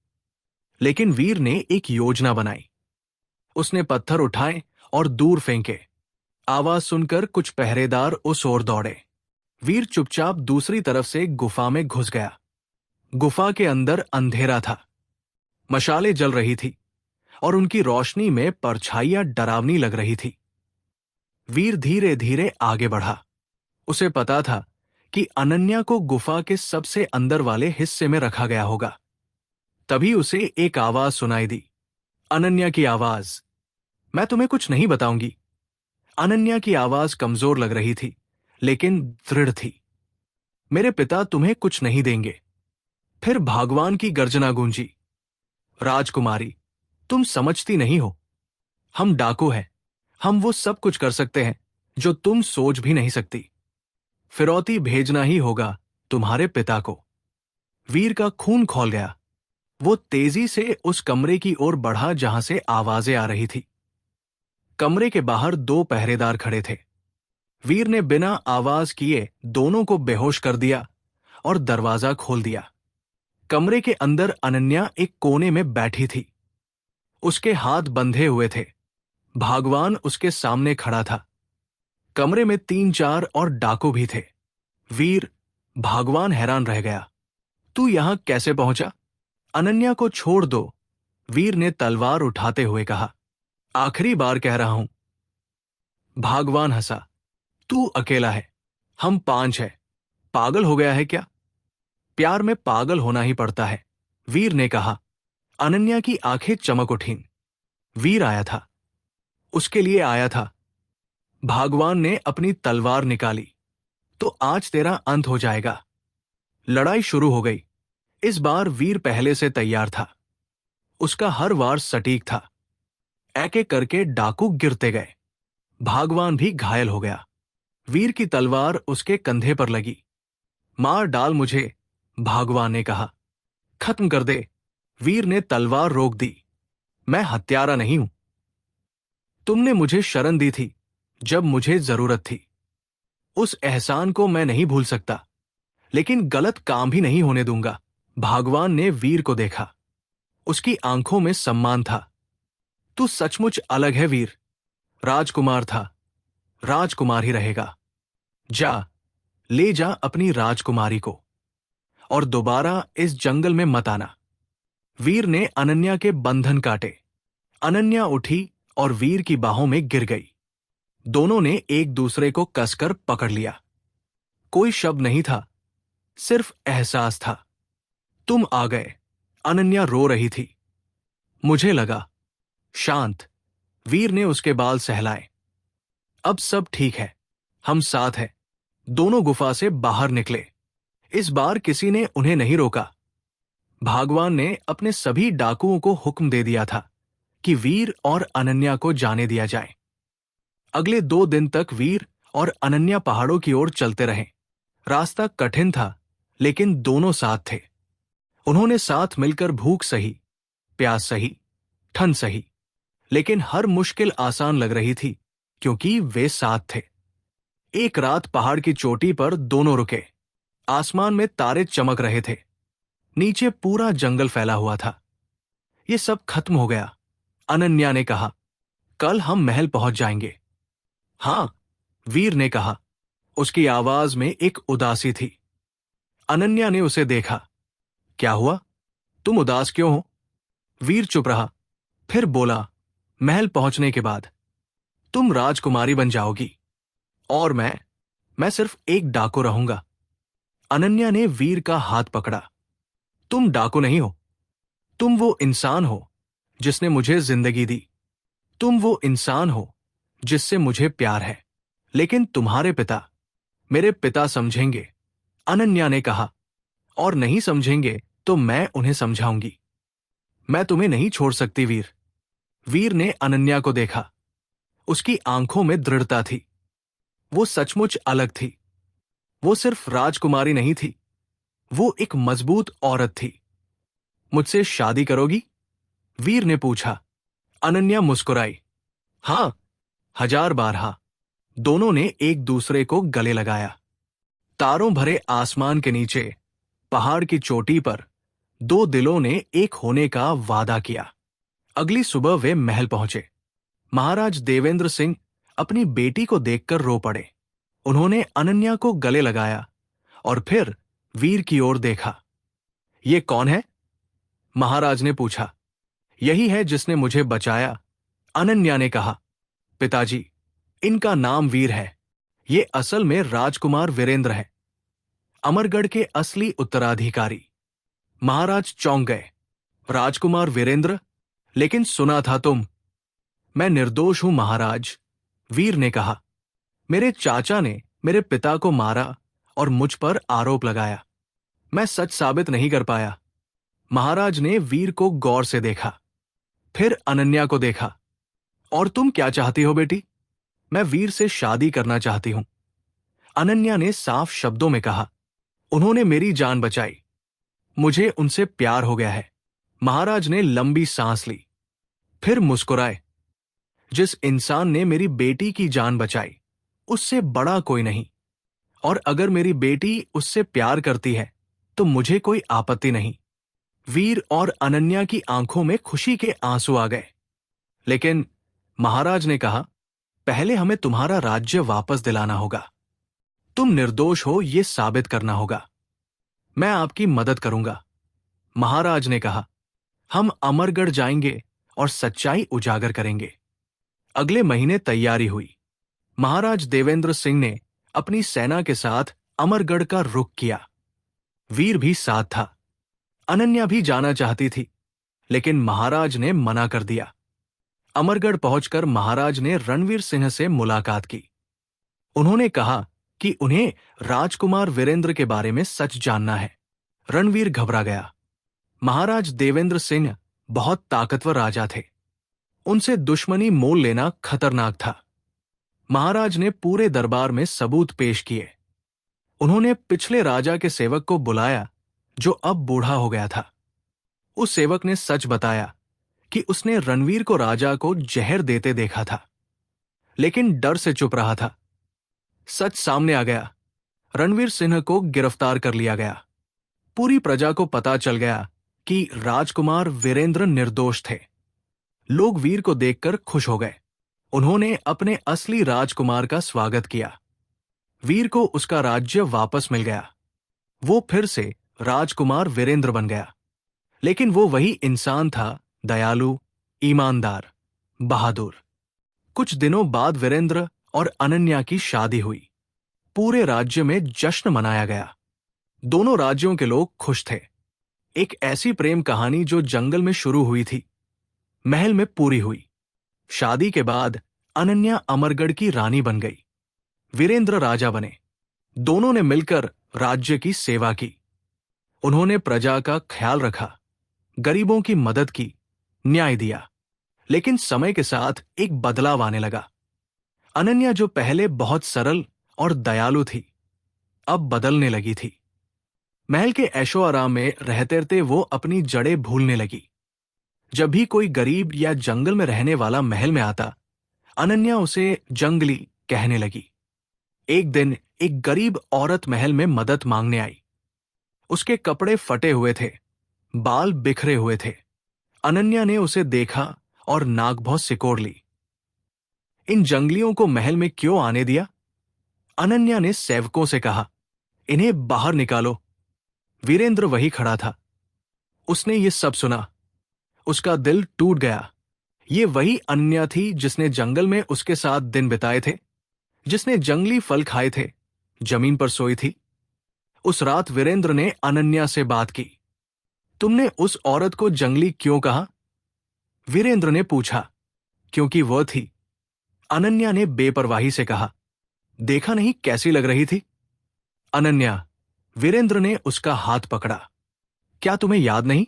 लेकिन वीर ने एक योजना बनाई। उसने पत्थर उठाए और दूर फेंके। आवाज सुनकर कुछ पहरेदार उस ओर दौड़े। वीर चुपचाप दूसरी तरफ से गुफा में घुस गया। गुफा के अंदर अंधेरा था। मशालें जल रही थी और उनकी रोशनी में परछाइयां डरावनी लग रही थी। वीर धीरे धीरे आगे बढ़ा। उसे पता था कि अनन्या को गुफा के सबसे अंदर वाले हिस्से में रखा गया होगा। तभी उसे एक आवाज सुनाई दी। अनन्या की आवाज। मैं तुम्हें कुछ नहीं बताऊंगी। अनन्या की आवाज कमजोर लग रही थी, लेकिन दृढ़ थी। मेरे पिता तुम्हें कुछ नहीं देंगे। फिर भगवान की गर्जना गूंजी। राजकुमारी, तुम समझती नहीं हो। हम डाकू हैं। हम वो सब कुछ कर सकते हैं जो तुम सोच भी नहीं सकती। फिरौती भेजना ही होगा तुम्हारे पिता को। वीर का खून खौल गया। वो तेजी से उस कमरे की ओर बढ़ा जहां से आवाजें आ रही थी। कमरे के बाहर दो पहरेदार खड़े थे। वीर ने बिना आवाज किए दोनों को बेहोश कर दिया और दरवाजा खोल दिया। कमरे के अंदर अनन्या एक कोने में बैठी थी। उसके हाथ बंधे हुए थे। भगवान उसके सामने खड़ा था। कमरे में 3-4 और डाकू भी थे। वीर, भगवान हैरान रह गया। तू यहां कैसे पहुंचा? अनन्या को छोड़ दो, वीर ने तलवार उठाते हुए कहा। आखिरी बार कह रहा हूं। भगवान हंसा। तू अकेला है, हम 5 हैं। पागल हो गया है क्या? प्यार में पागल होना ही पड़ता है, वीर ने कहा। अनन्या की आंखें चमक उठीं। वीर आया था, उसके लिए आया था। भगवान ने अपनी तलवार निकाली। तो आज तेरा अंत हो जाएगा। लड़ाई शुरू हो गई। इस बार वीर पहले से तैयार था। उसका हर वार सटीक था। एक एक करके डाकू गिरते गए। भगवान भी घायल हो गया। वीर की तलवार उसके कंधे पर लगी। मार डाल मुझे, भगवान ने कहा। खत्म कर दे, वीर ने तलवार रोक दी। मैं हत्यारा नहीं हूं। तुमने मुझे शरण दी थी जब मुझे जरूरत थी। उस एहसान को मैं नहीं भूल सकता, लेकिन गलत काम भी नहीं होने दूंगा। भगवान ने वीर को देखा। उसकी आंखों में सम्मान था। तू सचमुच अलग है वीर। राजकुमार था, राजकुमार ही रहेगा। जा, ले जा अपनी राजकुमारी को, और दोबारा इस जंगल में मत आना। वीर ने अनन्या के बंधन काटे। अनन्या उठी और वीर की बाहों में गिर गई। दोनों ने एक दूसरे को कसकर पकड़ लिया। कोई शब्द नहीं था, सिर्फ एहसास था। तुम आ गए। अनन्या रो रही थी। मुझे लगा। शांत, वीर ने उसके बाल सहलाए। अब सब ठीक है, हम साथ हैं। दोनों गुफा से बाहर निकले। इस बार किसी ने उन्हें नहीं रोका। भगवान ने अपने सभी डाकुओं को हुक्म दे दिया था कि वीर और अनन्या को जाने दिया जाए। अगले 2 दिन तक वीर और अनन्या पहाड़ों की ओर चलते रहे। रास्ता कठिन था, लेकिन दोनों साथ थे। उन्होंने साथ मिलकर भूख सही, प्यास सही, ठंड सही, लेकिन हर मुश्किल आसान लग रही थी क्योंकि वे साथ थे। एक रात पहाड़ की चोटी पर दोनों रुके। आसमान में तारे चमक रहे थे। नीचे पूरा जंगल फैला हुआ था। ये सब खत्म हो गया, अनन्या ने कहा। कल हम महल पहुंच जाएंगे। हां, वीर ने कहा। उसकी आवाज में एक उदासी थी। अनन्या ने उसे देखा। क्या हुआ? तुम उदास क्यों हो? वीर चुप रहा, फिर बोला, महल पहुंचने के बाद तुम राजकुमारी बन जाओगी, और मैं सिर्फ एक डाकू रहूंगा। अनन्या ने वीर का हाथ पकड़ा। तुम डाकू नहीं हो। तुम वो इंसान हो जिसने मुझे जिंदगी दी। तुम वो इंसान हो जिससे मुझे प्यार है। लेकिन तुम्हारे पिता, मेरे पिता समझेंगे, अनन्या ने कहा, और नहीं समझेंगे तो मैं उन्हें समझाऊंगी। मैं तुम्हें नहीं छोड़ सकती वीर। वीर ने अनन्या को देखा। उसकी आंखों में दृढ़ता थी। वो सचमुच अलग थी। वो सिर्फ राजकुमारी नहीं थी, वो एक मजबूत औरत थी। मुझसे शादी करोगी? वीर ने पूछा। अनन्या मुस्कुराई। हां, 1000 बार हां। दोनों ने एक दूसरे को गले लगाया। तारों भरे आसमान के नीचे, पहाड़ की चोटी पर, दो दिलों ने एक होने का वादा किया। अगली सुबह वे महल पहुंचे। महाराज देवेंद्र सिंह अपनी बेटी को देखकर रो पड़े। उन्होंने अनन्या को गले लगाया और फिर वीर की ओर देखा। ये कौन है? महाराज ने पूछा। यही है जिसने मुझे बचाया, अनन्या ने कहा। पिताजी, इनका नाम वीर है। ये असल में राजकुमार वीरेंद्र है, अमरगढ़ के असली उत्तराधिकारी। महाराज चौंक गए। राजकुमार वीरेंद्र? लेकिन सुना था तुम। मैं निर्दोष हूं महाराज, वीर ने कहा। मेरे चाचा ने मेरे पिता को मारा और मुझ पर आरोप लगाया। मैं सच साबित नहीं कर पाया। महाराज ने वीर को गौर से देखा, फिर अनन्या को देखा। और तुम क्या चाहती हो बेटी? मैं वीर से शादी करना चाहती हूं, अनन्या ने साफ शब्दों में कहा। उन्होंने मेरी जान बचाई, मुझे उनसे प्यार हो गया है। महाराज ने लंबी सांस ली, फिर मुस्कुराए। जिस इंसान ने मेरी बेटी की जान बचाई, उससे बड़ा कोई नहीं। और अगर मेरी बेटी उससे प्यार करती है तो मुझे कोई आपत्ति नहीं। वीर और अनन्या की आंखों में खुशी के आंसू आ गए। लेकिन महाराज ने कहा, पहले हमें तुम्हारा राज्य वापस दिलाना होगा। तुम निर्दोष हो ये साबित करना होगा। मैं आपकी मदद करूंगा, महाराज ने कहा। हम अमरगढ़ जाएंगे और सच्चाई उजागर करेंगे। अगले महीने तैयारी हुई। महाराज देवेंद्र सिंह ने अपनी सेना के साथ अमरगढ़ का रुख किया। वीर भी साथ था। अनन्या भी जाना चाहती थी, लेकिन महाराज ने मना कर दिया। अमरगढ़ पहुंचकर महाराज ने रणवीर सिंह से मुलाकात की। उन्होंने कहा कि उन्हें राजकुमार वीरेंद्र के बारे में सच जानना है। रणवीर घबरा गया। महाराज देवेंद्र सिंह बहुत ताकतवर राजा थे। उनसे दुश्मनी मोल लेना खतरनाक था। महाराज ने पूरे दरबार में सबूत पेश किए। उन्होंने पिछले राजा के सेवक को बुलाया, जो अब बूढ़ा हो गया था। उस सेवक ने सच बताया कि उसने रणवीर को राजा को जहर देते देखा था, लेकिन डर से चुप रहा था। सच सामने आ गया। रणवीर सिंह को गिरफ्तार कर लिया गया। पूरी प्रजा को पता चल गया कि राजकुमार वीरेंद्र निर्दोष थे। लोग वीर को देखकर खुश हो गए। उन्होंने अपने असली राजकुमार का स्वागत किया। वीर को उसका राज्य वापस मिल गया। वो फिर से राजकुमार वीरेंद्र बन गया। लेकिन वो वही इंसान था, दयालु, ईमानदार, बहादुर। कुछ दिनों बाद वीरेंद्र और अनन्या की शादी हुई। पूरे राज्य में जश्न मनाया गया। दोनों राज्यों के लोग खुश थे। एक ऐसी प्रेम कहानी जो जंगल में शुरू हुई थी, महल में पूरी हुई। शादी के बाद अनन्या अमरगढ़ की रानी बन गई। वीरेंद्र राजा बने। दोनों ने मिलकर राज्य की सेवा की। उन्होंने प्रजा का ख्याल रखा, गरीबों की मदद की, न्याय दिया। लेकिन समय के साथ एक बदलाव आने लगा। अनन्या, जो पहले बहुत सरल और दयालु थी, अब बदलने लगी थी। महल के ऐशो आराम में रहते रहते वो अपनी जड़ें भूलने लगी। जब भी कोई गरीब या जंगल में रहने वाला महल में आता, अनन्या उसे जंगली कहने लगी। एक दिन एक गरीब औरत महल में मदद मांगने आई। उसके कपड़े फटे हुए थे, बाल बिखरे हुए थे। अनन्या ने उसे देखा और नाक भौं सिकोड़ ली। इन जंगलियों को महल में क्यों आने दिया? अनन्या ने सेवकों से कहा, इन्हें बाहर निकालो। वीरेंद्र वही खड़ा था। उसने ये सब सुना। उसका दिल टूट गया। ये वही अनन्या थी जिसने जंगल में उसके साथ दिन बिताए थे, जिसने जंगली फल खाए थे, जमीन पर सोई थी। उस रात वीरेंद्र ने अनन्या से बात की। तुमने उस औरत को जंगली क्यों कहा? वीरेंद्र ने पूछा। क्योंकि वह थी, अनन्या ने बेपरवाही से कहा। देखा नहीं कैसी लग रही थी? अनन्या, वीरेंद्र ने उसका हाथ पकड़ा। क्या तुम्हें याद नहीं?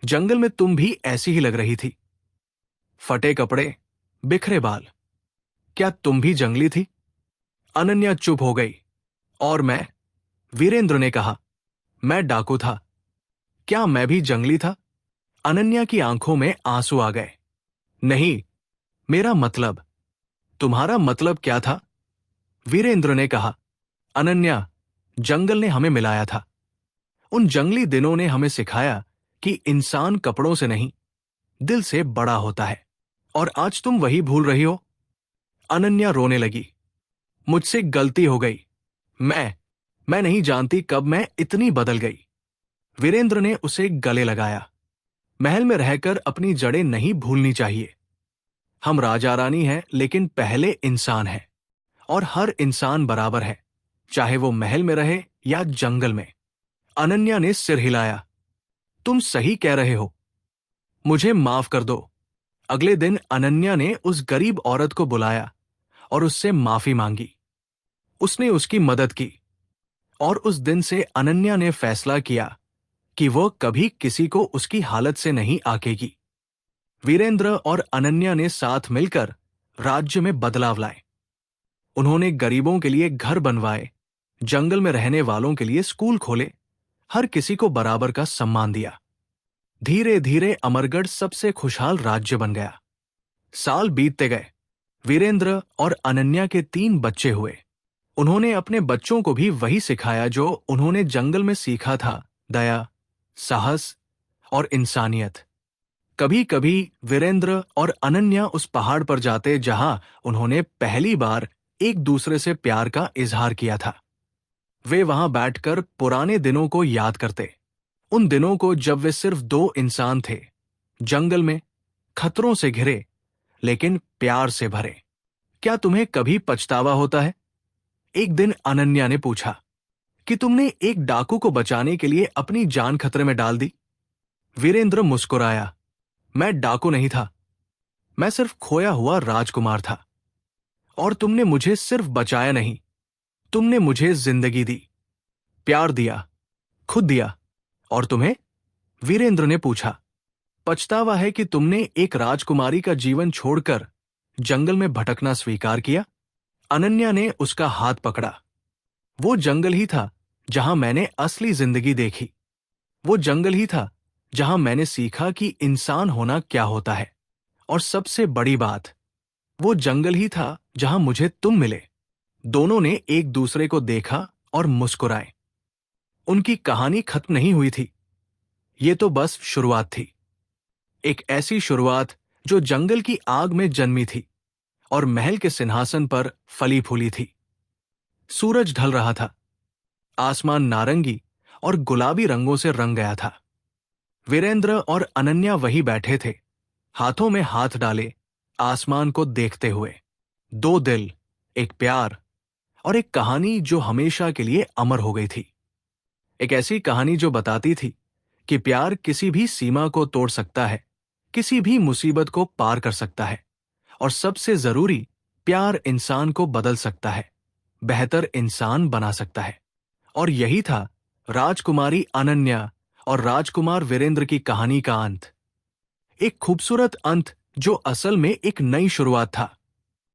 जंगल में तुम भी ऐसी ही लग रही थी। फटे कपड़े, बिखरे बाल। क्या तुम भी जंगली थी? अनन्या चुप हो गई। और मैं? वीरेंद्र ने कहा, मैं डाकू था। क्या मैं भी जंगली था? अनन्या की आंखों में आंसू आ गए। नहीं, मेरा मतलब। तुम्हारा मतलब क्या था? वीरेंद्र ने कहा, अनन्या, जंगल ने हमें मिलाया था। उन जंगली दिनों ने हमें सिखाया कि इंसान कपड़ों से नहीं, दिल से बड़ा होता है। और आज तुम वही भूल रही हो? अनन्या रोने लगी। मुझसे गलती हो गई। मैं नहीं जानती कब मैं इतनी बदल गई। वीरेंद्र ने उसे गले लगाया। महल में रहकर अपनी जड़ें नहीं भूलनी चाहिए। हम राजा रानी हैं, लेकिन पहले इंसान हैं, और हर इंसान बराबर है, चाहे वो महल में रहे या जंगल में। अनन्या ने सिर हिलाया। तुम सही कह रहे हो, मुझे माफ कर दो। अगले दिन अनन्या ने उस गरीब औरत को बुलाया और उससे माफी मांगी। उसने उसकी मदद की, और उस दिन से अनन्या ने फैसला किया कि वह कभी किसी को उसकी हालत से नहीं आकेगी। वीरेंद्र और अनन्या ने साथ मिलकर राज्य में बदलाव लाए। उन्होंने गरीबों के लिए घर बनवाए, जंगल में रहने वालों के लिए स्कूल खोले, हर किसी को बराबर का सम्मान दिया। धीरे धीरे अमरगढ़ सबसे खुशहाल राज्य बन गया। साल बीतते गए। वीरेंद्र और अनन्या के 3 बच्चे हुए। उन्होंने अपने बच्चों को भी वही सिखाया जो उन्होंने जंगल में सीखा था: दया, साहस और इंसानियत। कभी कभी वीरेंद्र और अनन्या उस पहाड़ पर जाते जहां उन्होंने पहली बार एक दूसरे से प्यार का इजहार किया था। वे वहां बैठकर पुराने दिनों को याद करते, उन दिनों को जब वे सिर्फ 2 इंसान थे, जंगल में, खतरों से घिरे, लेकिन प्यार से भरे। क्या तुम्हें कभी पछतावा होता है? एक दिन अनन्या ने पूछा कि तुमने एक डाकू को बचाने के लिए अपनी जान खतरे में डाल दी। वीरेंद्र मुस्कुराया। मैं डाकू नहीं था, मैं सिर्फ खोया हुआ राजकुमार था। और तुमने मुझे सिर्फ बचाया नहीं, तुमने मुझे जिंदगी दी, प्यार दिया, खुद दिया। और तुम्हें? वीरेंद्र ने पूछा। पछतावा है कि तुमने एक राजकुमारी का जीवन छोड़कर जंगल में भटकना स्वीकार किया? अनन्या ने उसका हाथ पकड़ा। वो जंगल ही था जहां मैंने असली जिंदगी देखी। वो जंगल ही था जहां मैंने सीखा कि इंसान होना क्या होता है। और सबसे बड़ी बात, वो जंगल ही था जहां मुझे तुम मिले। दोनों ने एक दूसरे को देखा और मुस्कुराए। उनकी कहानी खत्म नहीं हुई थी। ये तो बस शुरुआत थी। एक ऐसी शुरुआत जो जंगल की आग में जन्मी थी और महल के सिंहासन पर फली फूली थी। सूरज ढल रहा था। आसमान नारंगी और गुलाबी रंगों से रंग गया था। वीरेंद्र और अनन्या वहीं बैठे थे, हाथों में हाथ डाले, आसमान को देखते हुए। 2 दिल, एक प्यार और एक कहानी जो हमेशा के लिए अमर हो गई थी। एक ऐसी कहानी जो बताती थी कि प्यार किसी भी सीमा को तोड़ सकता है, किसी भी मुसीबत को पार कर सकता है, और सबसे जरूरी, प्यार इंसान को बदल सकता है, बेहतर इंसान बना सकता है। और यही था राजकुमारी अनन्या और राजकुमार वीरेंद्र की कहानी का अंत। एक खूबसूरत अंत जो असल में एक नई शुरुआत था।